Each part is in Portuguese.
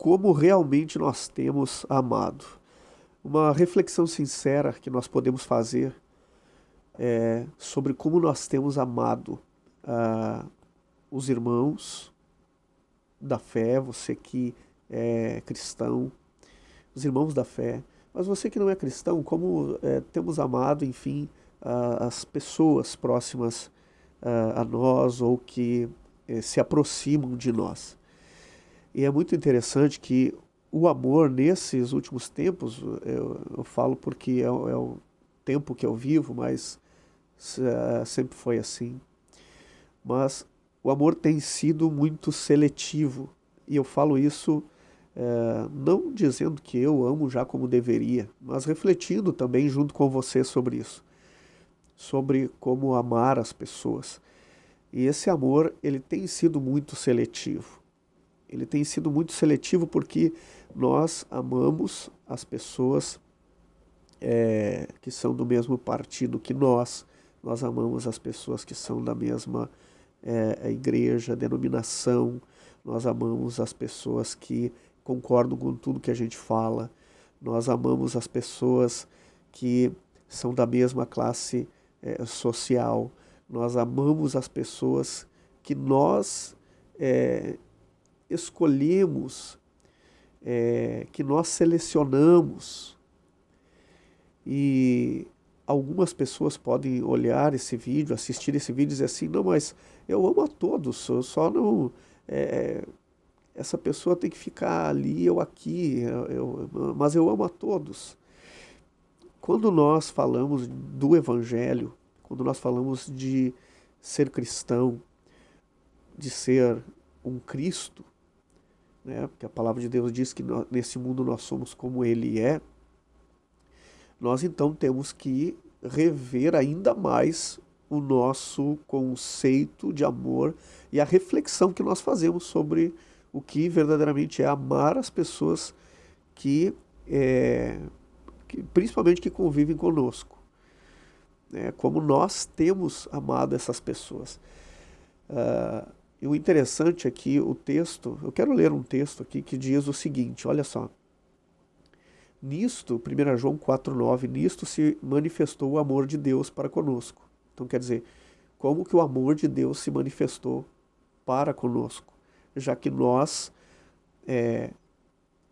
como realmente nós temos amado. Uma reflexão sincera que nós podemos fazer sobre como nós temos amado ah, os irmãos da fé, você que é cristão, os irmãos da fé, mas você que não é cristão, como temos amado, enfim, as pessoas próximas a nós ou que se aproximam de nós. E é muito interessante que o amor nesses últimos tempos, eu falo porque é o tempo que eu vivo, mas sempre foi assim. Mas o amor tem sido muito seletivo. E eu falo isso não dizendo que eu amo já como deveria, mas refletindo também junto com você sobre isso. Sobre como amar as pessoas. E esse amor, ele tem sido muito seletivo. Ele tem sido muito seletivo porque nós amamos as pessoas que são do mesmo partido que nós amamos as pessoas que são da mesma igreja, denominação, nós amamos as pessoas que concordam com tudo que a gente fala, nós amamos as pessoas que são da mesma classe social, nós amamos as pessoas que nós escolhemos, que nós selecionamos. E algumas pessoas podem olhar esse vídeo, assistir esse vídeo e dizer assim, não, mas eu amo a todos, eu só não... essa pessoa tem que ficar ali, eu aqui, mas eu amo a todos. Quando nós falamos do Evangelho, quando nós falamos de ser cristão, de ser um Cristo, né? Porque a palavra de Deus diz que nesse mundo nós somos como Ele é, nós então temos que rever ainda mais o nosso conceito de amor e a reflexão que nós fazemos sobre o que verdadeiramente é amar as pessoas principalmente que convivem conosco. Como nós temos amado essas pessoas. E o interessante é que o texto, eu quero ler um texto aqui que diz o seguinte, olha só. Nisto, 1 João 4,9, nisto se manifestou o amor de Deus para conosco. Então quer dizer, como que o amor de Deus se manifestou para conosco? Já que nós,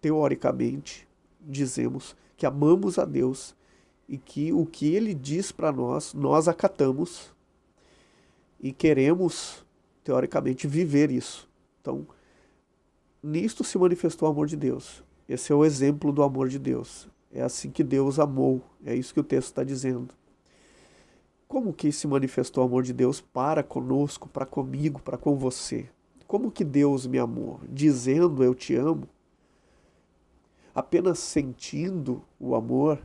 teoricamente, dizemos que amamos a Deus e que o que Ele diz para nós acatamos e queremos, teoricamente, viver isso. Então, nisto se manifestou o amor de Deus. Esse é o exemplo do amor de Deus. É assim que Deus amou. É isso que o texto está dizendo. Como que se manifestou o amor de Deus para conosco, para comigo, para com você? Como que Deus me amou? Dizendo eu te amo? Apenas sentindo o amor?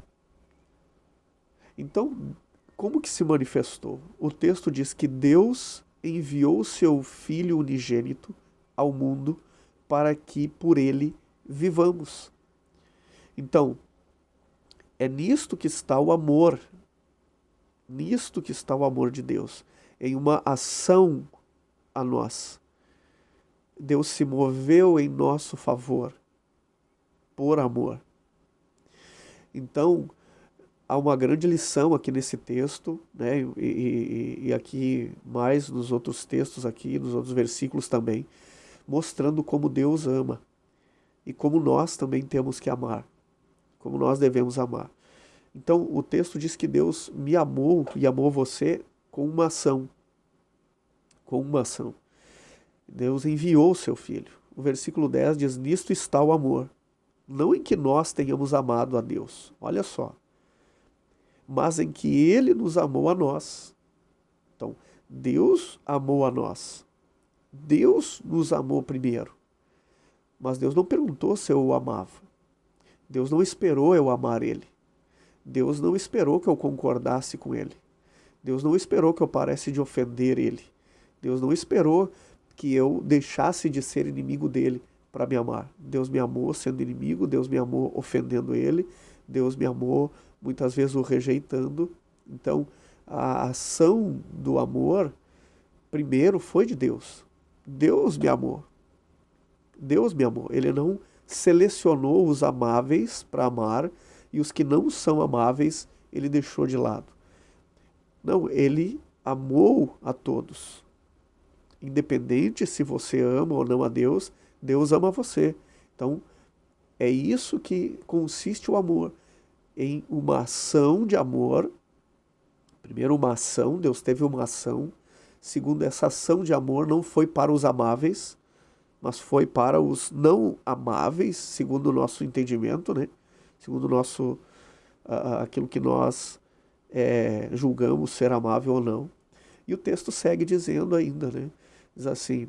Então, como que se manifestou? O texto diz que Deus enviou o seu Filho unigênito ao mundo para que por ele vivamos. Então, é nisto que está o amor. Nisto que está o amor de Deus. Em uma ação a nós. Deus se moveu em nosso favor. Por amor. Então, há uma grande lição aqui nesse texto, né? E aqui mais nos outros textos aqui, nos outros versículos também, mostrando como Deus ama e como nós também temos que amar, como nós devemos amar. Então, o texto diz que Deus me amou e amou você com uma ação. Com uma ação. Deus enviou o seu Filho. O versículo 10 diz, nisto está o amor. Não em que nós tenhamos amado a Deus, olha só, mas em que Ele nos amou a nós. Então, Deus amou a nós. Deus nos amou primeiro. Mas Deus não perguntou se eu o amava. Deus não esperou eu amar Ele. Deus não esperou que eu concordasse com Ele. Deus não esperou que eu parasse de ofender Ele. Deus não esperou que eu deixasse de ser inimigo dEle para me amar. Deus me amou sendo inimigo, Deus me amou ofendendo Ele, Deus me amou muitas vezes o rejeitando. Então, a ação do amor, primeiro, foi de Deus. Deus me amou. Deus me amou. Ele não selecionou os amáveis para amar e os que não são amáveis ele deixou de lado. Não, ele amou a todos. Independente se você ama ou não a Deus, Deus ama você. Então, é isso que consiste o amor, em uma ação de amor. Primeiro, uma ação, Deus teve uma ação. Segundo, essa ação de amor não foi para os amáveis, mas foi para os não amáveis, segundo o nosso entendimento, né? Segundo o nosso, aquilo que nós julgamos ser amável ou não. E o texto segue dizendo ainda, né? Diz assim,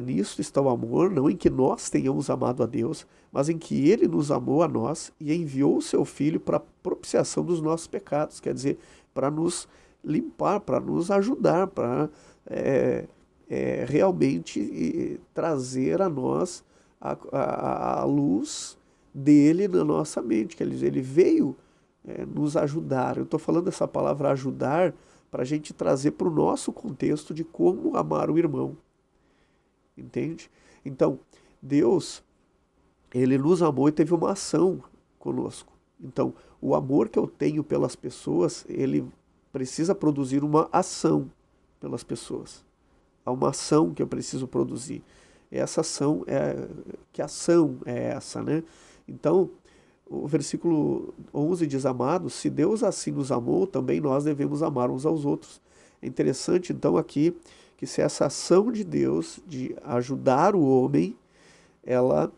nisto está o amor, não em que nós tenhamos amado a Deus, mas em que Ele nos amou a nós e enviou o Seu Filho para propiciação dos nossos pecados, quer dizer, para nos limpar, para nos ajudar, para realmente trazer a nós a luz dele na nossa mente, que ele veio nos ajudar. Eu estou falando essa palavra ajudar para a gente trazer para o nosso contexto de como amar o irmão. Entende? Então, Deus, ele nos amou e teve uma ação conosco. Então, o amor que eu tenho pelas pessoas, ele precisa produzir uma ação pelas pessoas. Há uma ação que eu preciso produzir. Essa ação que ação é essa, né? Então, o versículo 11 diz, amados, se Deus assim nos amou, também nós devemos amar uns aos outros. É interessante, então, aqui, que se essa ação de Deus de ajudar o homem, ela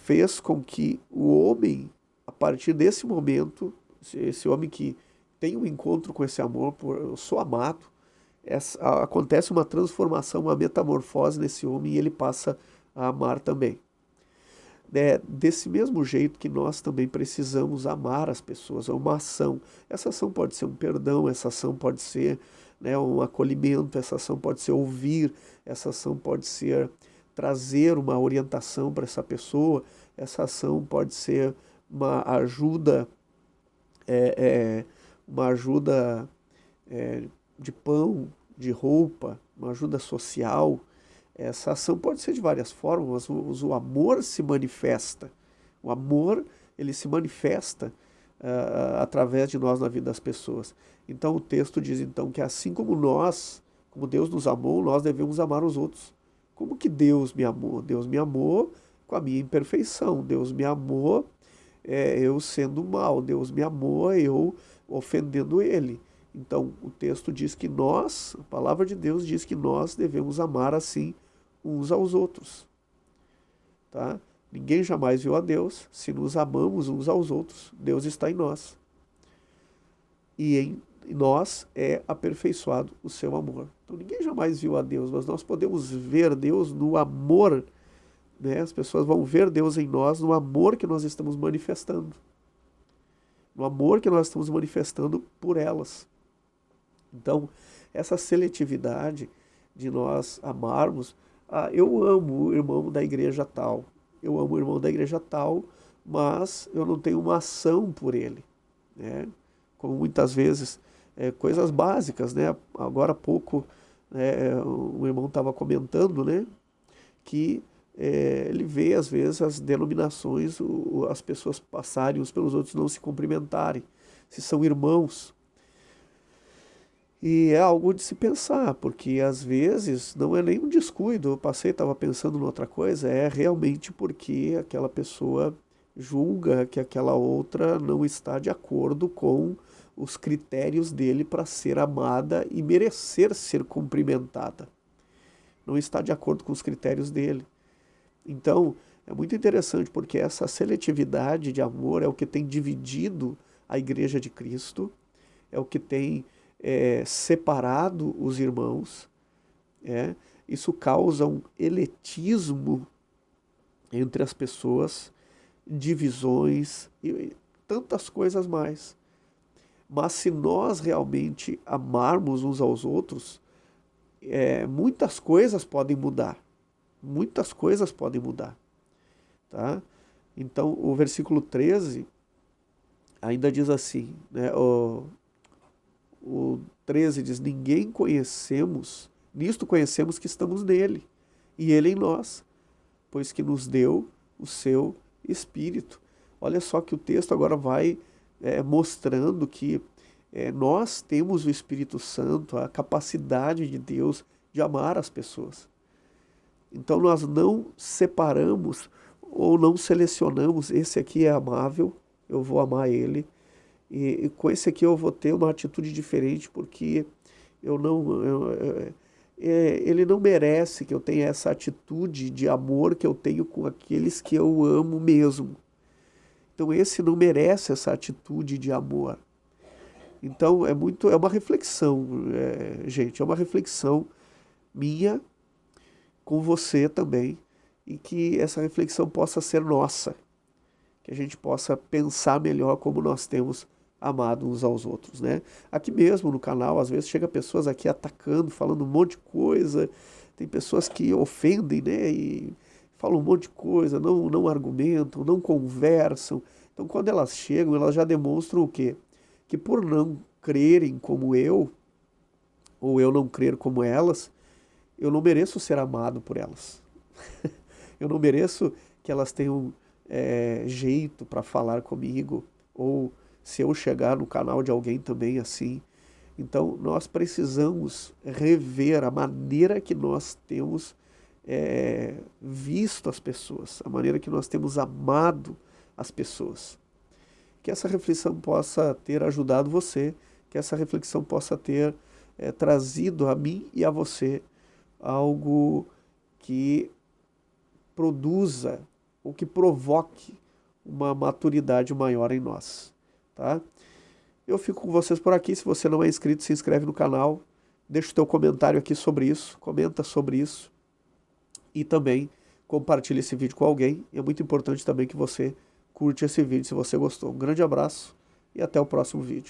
fez com que o homem, a partir desse momento, esse homem que tem um encontro com esse amor, eu sou amado, acontece uma transformação, uma metamorfose nesse homem e ele passa a amar também. Desse mesmo jeito que nós também precisamos amar as pessoas, é uma ação. Essa ação pode ser um perdão, essa ação pode ser um acolhimento, essa ação pode ser ouvir, essa ação pode ser trazer uma orientação para essa pessoa, essa ação pode ser uma ajuda, uma ajuda de pão, de roupa, uma ajuda social. Essa ação pode ser de várias formas, mas o amor se manifesta. O amor, ele se manifesta através de nós na vida das pessoas. Então o texto diz então que assim como como Deus nos amou, nós devemos amar os outros. Como que Deus me amou? Deus me amou com a minha imperfeição. Deus me amou eu sendo mal. Deus me amou eu ofendendo Ele. Então o texto diz que a palavra de Deus diz que nós devemos amar assim uns aos outros, tá? Ninguém jamais viu a Deus. Se nos amamos uns aos outros, Deus está em nós. E em nós é aperfeiçoado o seu amor. Então ninguém jamais viu a Deus, mas nós podemos ver Deus no amor, né? As pessoas vão ver Deus em nós no amor que nós estamos manifestando. No amor que nós estamos manifestando por elas. Então, essa seletividade de nós amarmos, eu amo o irmão da igreja tal, eu amo o irmão da igreja tal, mas eu não tenho uma ação por ele, né? Como muitas vezes, coisas básicas, né? Agora há pouco, o irmão estava comentando, né? Que ele vê às vezes as denominações, as pessoas passarem uns pelos outros, não se cumprimentarem, se são irmãos. E é algo de se pensar, porque às vezes não é nem um descuido, eu passei, estava pensando em outra coisa, é realmente porque aquela pessoa julga que aquela outra não está de acordo com os critérios dele para ser amada e merecer ser cumprimentada. Não está de acordo com os critérios dele. Então, é muito interessante porque essa seletividade de amor é o que tem dividido a Igreja de Cristo, é o que tem separado os irmãos. Isso causa um eletismo entre as pessoas, divisões e tantas coisas mais. Mas se nós realmente amarmos uns aos outros, muitas coisas podem mudar. Muitas coisas podem mudar. Tá? Então, o versículo 13 ainda diz assim, né? O 13 diz, nisto conhecemos que estamos nele, e ele em nós, pois que nos deu o seu espírito. Olha só que o texto agora vai mostrando que nós temos o Espírito Santo, a capacidade de Deus de amar as pessoas. Então nós não separamos ou não selecionamos, esse aqui é amável, eu vou amar ele, e com esse aqui eu vou ter uma atitude diferente, porque eu não, ele não merece que eu tenha essa atitude de amor que eu tenho com aqueles que eu amo mesmo. Então esse não merece essa atitude de amor. Então é uma reflexão, gente, é uma reflexão minha com você também, e que essa reflexão possa ser nossa, que a gente possa pensar melhor como nós temos amado uns aos outros, né? Aqui mesmo no canal, às vezes chega pessoas aqui atacando, falando um monte de coisa, tem pessoas que ofendem, né? E falam um monte de coisa, não argumentam, não conversam. Então, quando elas chegam, elas já demonstram o quê? Que por não crerem como eu, ou eu não crer como elas, eu não mereço ser amado por elas. Eu não mereço que elas tenham jeito para falar comigo, ou se eu chegar no canal de alguém também assim. Então, nós precisamos rever a maneira que nós temos visto as pessoas, a maneira que nós temos amado as pessoas. Que essa reflexão possa ter ajudado você, que essa reflexão possa ter trazido a mim e a você algo que produza ou que provoque uma maturidade maior em nós, tá? Eu fico com vocês por aqui. Se você não é inscrito, se inscreve no canal, deixa o teu comentário aqui sobre isso, comenta sobre isso e também compartilha esse vídeo com alguém. É muito importante também que você curte esse vídeo se você gostou. Um grande abraço e até o próximo vídeo.